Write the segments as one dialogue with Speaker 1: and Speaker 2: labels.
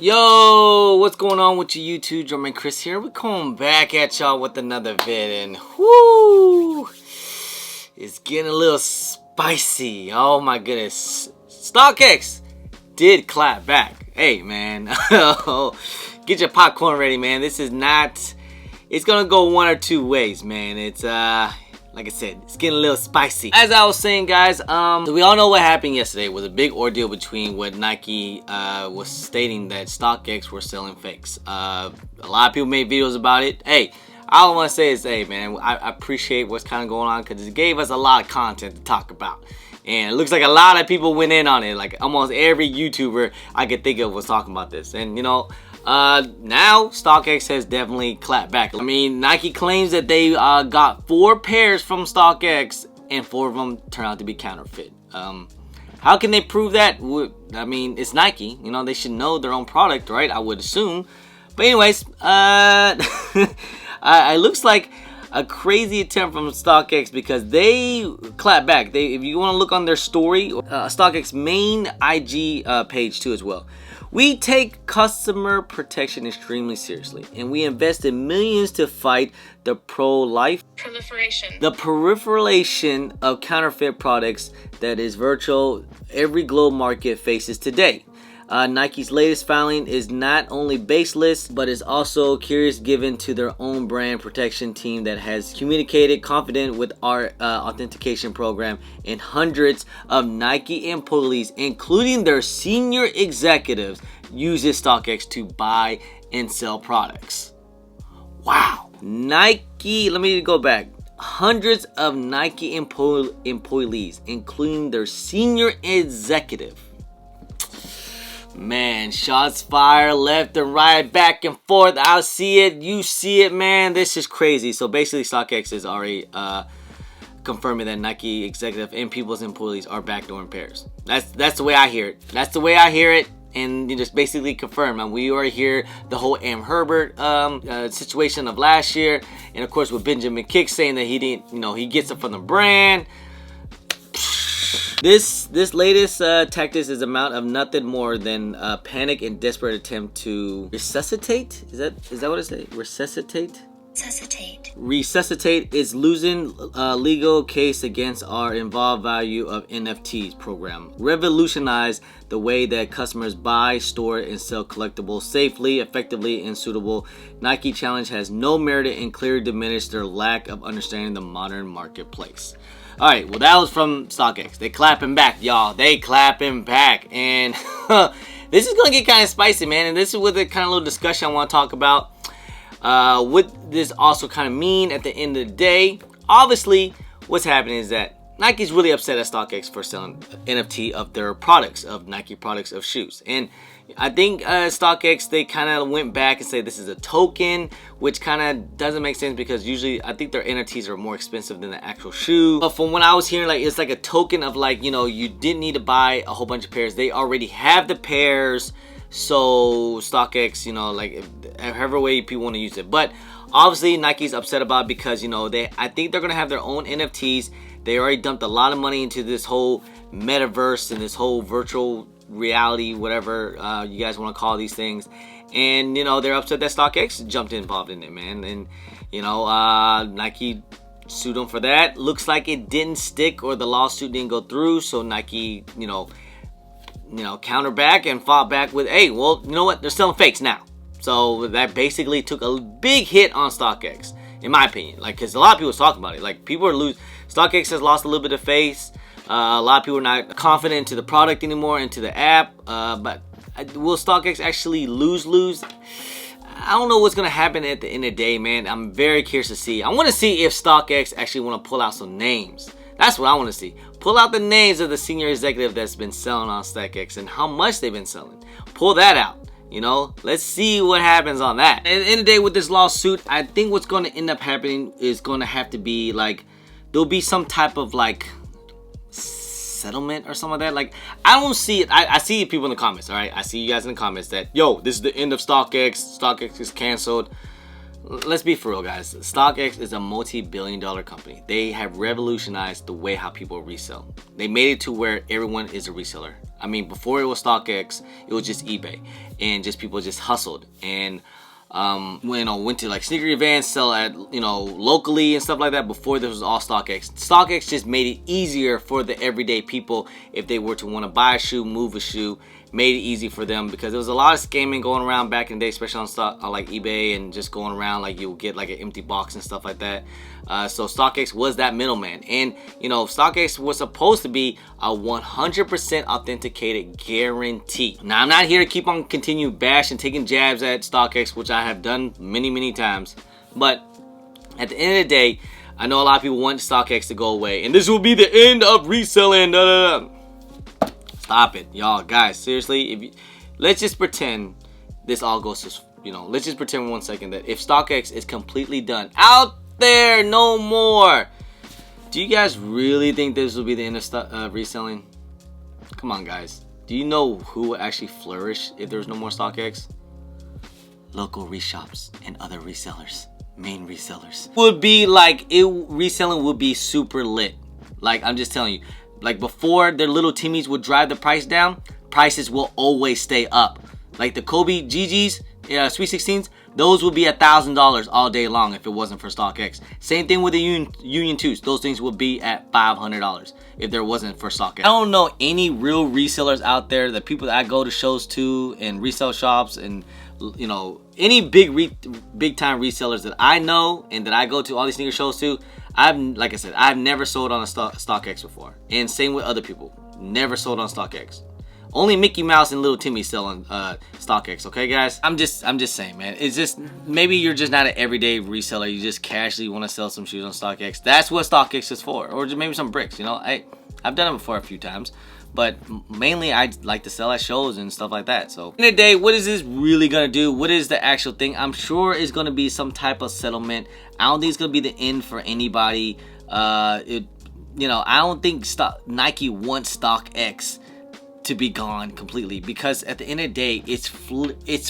Speaker 1: Yo, what's going on with you YouTube? Drummer Chris here. We're coming back at y'all with another vid, and whoo, it's getting a little spicy. Oh my goodness. Stockx did clap back. Hey man, get your popcorn ready, man. This is not, it's gonna go one or two ways, man. It's like I said, it's getting a little spicy. As I was saying, guys, so we all know what happened yesterday. It was a big ordeal between what Nike was stating that Stockx were selling fakes. A lot of people made videos about it. Hey, all I want to say is, hey man, I appreciate what's kind of going on because it gave us a lot of content to talk about. And it looks like a lot of people went in on it. Like almost every YouTuber I could think of was talking about this. And you know, now Stockx has definitely clapped back. I mean, Nike claims that they got 4 pairs from Stockx and 4 of them turned out to be counterfeit. How can they prove that? I mean, it's Nike, you know, they should know their own product, right? I would assume. But anyways, it looks like a crazy attempt from Stockx because they clap back. If you want to look on their story, Stockx main IG page too as well. We take customer protection extremely seriously, and we invest in millions to fight the proliferation of counterfeit products that is virtual every global market faces today. Nike's latest filing is not only baseless, but is also curious given to their own brand protection team that has communicated confident with our authentication program, and hundreds of Nike employees, including their senior executives, uses Stockx to buy and sell products. Wow. Nike, let me go back. Hundreds of Nike employees, including their senior executive. Man, shots fired left and right, back and forth. I'll see it, you see it, man. This is crazy. So basically, Stockx is already confirming that Nike executive and people's employees are backdooring pairs. That's the way I hear it. That's the way I hear it. And you just basically confirm. And we already hear the whole M. Herbert situation of last year, and of course with Benjamin Kick saying that he didn't, you know, he gets it from the brand. This latest tactic is amount of nothing more than a panic and desperate attempt to resuscitate. Is that what it says? Resuscitate is losing legal case against our involved value of NFTs program. Revolutionize the way that customers buy, store, and sell collectibles safely, effectively, and suitable. Nike challenge has no merit and clearly diminished their lack of understanding the modern marketplace. Alright, well that was from Stockx. They clapping back, y'all. They clapping back. And this is going to get kind of spicy, man. And this is with the kind of little discussion I want to talk about. What this also kind of mean at the end of the day. Obviously, what's happening is that Nike's really upset at Stockx for selling NFT of their products, of Nike products of shoes. And I think Stockx, they kind of went back and say this is a token, which kind of doesn't make sense because usually I think their NFTs are more expensive than the actual shoe. But from what I was hearing, like it's like a token of like, you know, you didn't need to buy a whole bunch of pairs. They already have the pairs. So Stockx, you know, like however way people want to use it. But obviously Nike's upset about it because, you know, I think they're going to have their own NFTs. They already dumped a lot of money into this whole metaverse and this whole virtual reality, whatever you guys want to call these things. And, you know, they're upset that Stockx jumped involved in it, man. And, you know, Nike sued them for that. Looks like it didn't stick or the lawsuit didn't go through. So Nike, you know, counter back and fought back with, hey, well, you know what? They're selling fakes now. So that basically took a big hit on Stockx, in my opinion. Like, because a lot of people was talking about it. Like, people are losing. Stockx has lost a little bit of face. A lot of people are not confident into the product anymore, into the app. But will Stockx actually lose? I don't know what's going to happen at the end of the day, man. I'm very curious to see. I want to see if Stockx actually want to pull out some names. That's what I want to see. Pull out the names of the senior executive that's been selling on Stockx and how much they've been selling. Pull that out. You know, let's see what happens on that. At the end of the day, with this lawsuit, I think what's going to end up happening is going to have to be like, there'll be some type of like settlement or something like that. Like, I don't see it. I see people in the comments, all right? I see you guys in the comments that, yo, this is the end of Stockx. Stockx is canceled. Let's be for real, guys. Stockx is a multi-billion-dollar company. They have revolutionized the way how people resell. They made it to where everyone is a reseller. I mean, before it was StockX, it was just eBay, and just people just hustled and went to like sneaker events, sell at locally and stuff like that. Before this was all StockX. StockX just made it easier for the everyday people if they were to want to buy a shoe, move a shoe. Made it easy for them because there was a lot of scamming going around back in the day, especially on like eBay, and just going around like you'll get like an empty box and stuff like that. So StockX was that middleman, and StockX was supposed to be a 100% authenticated guarantee. Now I'm not here to keep on continue bash and taking jabs at StockX, which I have done many times, but at the end of the day, I know a lot of people want StockX to go away, and this will be the end of reselling. Stop it, y'all, guys. Seriously, let's just pretend this all goes to, let's just pretend 1 second that if StockX is completely done, out there, no more. Do you guys really think this will be the end of reselling? Come on, guys. Do you know who would actually flourish if there's no more StockX? Local reshops and other resellers, main resellers. Would be like, reselling would be super lit. Like, I'm just telling you. Like before, their little Timmies would drive the price down, prices will always stay up. Like the Kobe GGs, Sweet 16s, those would be $1,000 all day long if it wasn't for StockX. Same thing with the Union 2s. Those things would be at $500 if there wasn't for StockX. I don't know any real resellers out there, the people that I go to shows to and resale shops and any big time resellers that I know and that I go to all these sneaker shows to. Like I said, I've never sold on a StockX before, and same with other people. Never sold on StockX. Only Mickey Mouse and Little Timmy sell on StockX. Okay, guys. I'm just saying, man. It's just maybe you're just not an everyday reseller. You just casually want to sell some shoes on StockX. That's what StockX is for, or just maybe some bricks. I've done it before a few times. But mainly I like to sell at shows and stuff like that. So in the day, what is this really gonna do? What is the actual thing? I'm sure it's gonna be some type of settlement. I don't think it's gonna be the end for anybody. I don't think Nike wants StockX to be gone completely, because at the end of the day, it's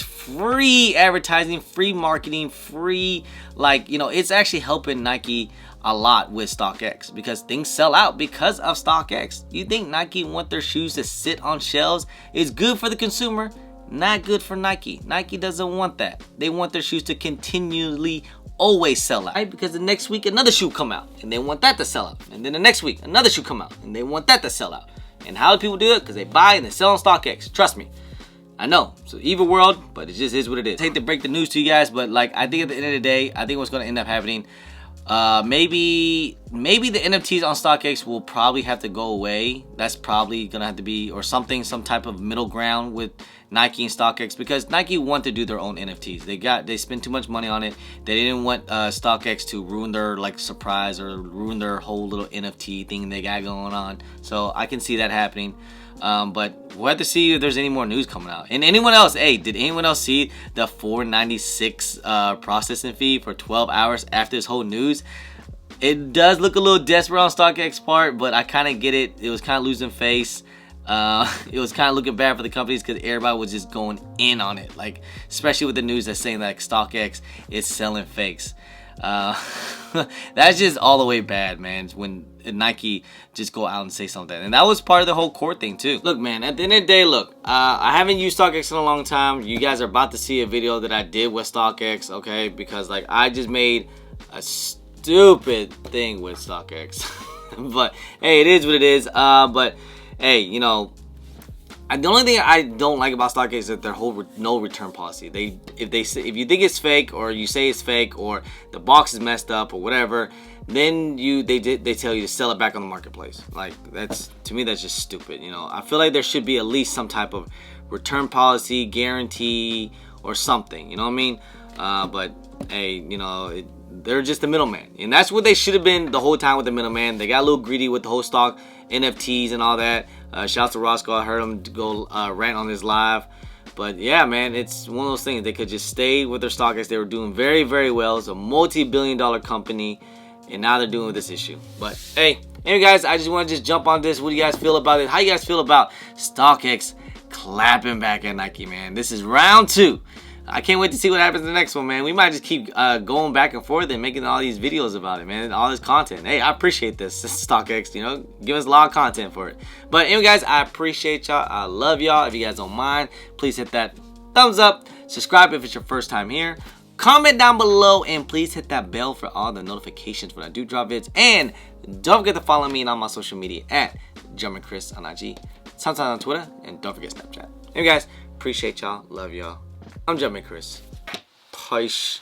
Speaker 1: free advertising, free marketing, free, it's actually helping Nike a lot with StockX because things sell out because of StockX. You think Nike want their shoes to sit on shelves? It's good for the consumer, not good for Nike. Nike doesn't want that. They want their shoes to continually always sell out, right? Because the next week another shoe come out and they want that to sell out, and then the next week another shoe come out and they want that to sell out. And how do people do it? Because they buy and they sell on StockX. Trust me, I know it's an evil world, but it just is what it is. I hate to break the news to you guys, but I think at the end of the day, I think what's going to end up happening, maybe the NFTs on StockX will probably have to go away. That's probably gonna have to be, or some type of middle ground with Nike and StockX, because Nike want to do their own NFTs. They spend too much money on it. They didn't want StockX to ruin their surprise or ruin their whole little NFT thing they got going on. So I can see that happening. But we'll have to see if there's any more news coming out. And anyone else, did anyone else see the $4.96 processing fee for 12 hours after this whole news? It does look a little desperate on StockX part, but I kind of get it. It was kind of losing face. It was kind of looking bad for the companies because everybody was just going in on it, especially with the news that's saying that StockX is selling fakes. That's just all the way bad, man, when Nike just go out and say something. And that was part of the whole court thing too. Look, man, at the end of the day, I haven't used StockX in a long time. You guys are about to see a video that I did with StockX, okay? Because I just made a stupid thing with StockX. But hey, it is what it is. But hey, the only thing I don't like about StockX is that their whole no return policy. If you think it's fake, or you say it's fake, or the box is messed up or whatever, then they tell you to sell it back on the marketplace. To me, that's just stupid. I feel like there should be at least some type of return policy, guarantee, or something. You know what I mean? But hey, they're just the middleman, and that's what they should have been the whole time with the middleman. They got a little greedy with the whole stock NFTs and all that. Shout out to Roscoe. I heard him go rant on his live. But yeah, man, it's one of those things. They could just stay with their StockX. They were doing very, very well. It's a multi-billion-dollar company, and now they're doing with this issue. But hey, anyway, guys, I just want to jump on this. What do you guys feel about it? How you guys feel about StockX clapping back at Nike, man? This is round 2 I can't wait to see what happens in the next one, man. We might just keep going back and forth and making all these videos about it, man. All this content. Hey, I appreciate this, Stockx. You know, give us a lot of content for it. But anyway, guys, I appreciate y'all. I love y'all. If you guys don't mind, please hit that thumbs up. Subscribe if it's your first time here. Comment down below and please hit that bell for all the notifications when I do drop vids. And don't forget to follow me on all my social media at JumpinChris on IG, sometimes on Twitter, and don't forget Snapchat. Anyway, guys, appreciate y'all. Love y'all. I'm JumpinChris. Peace.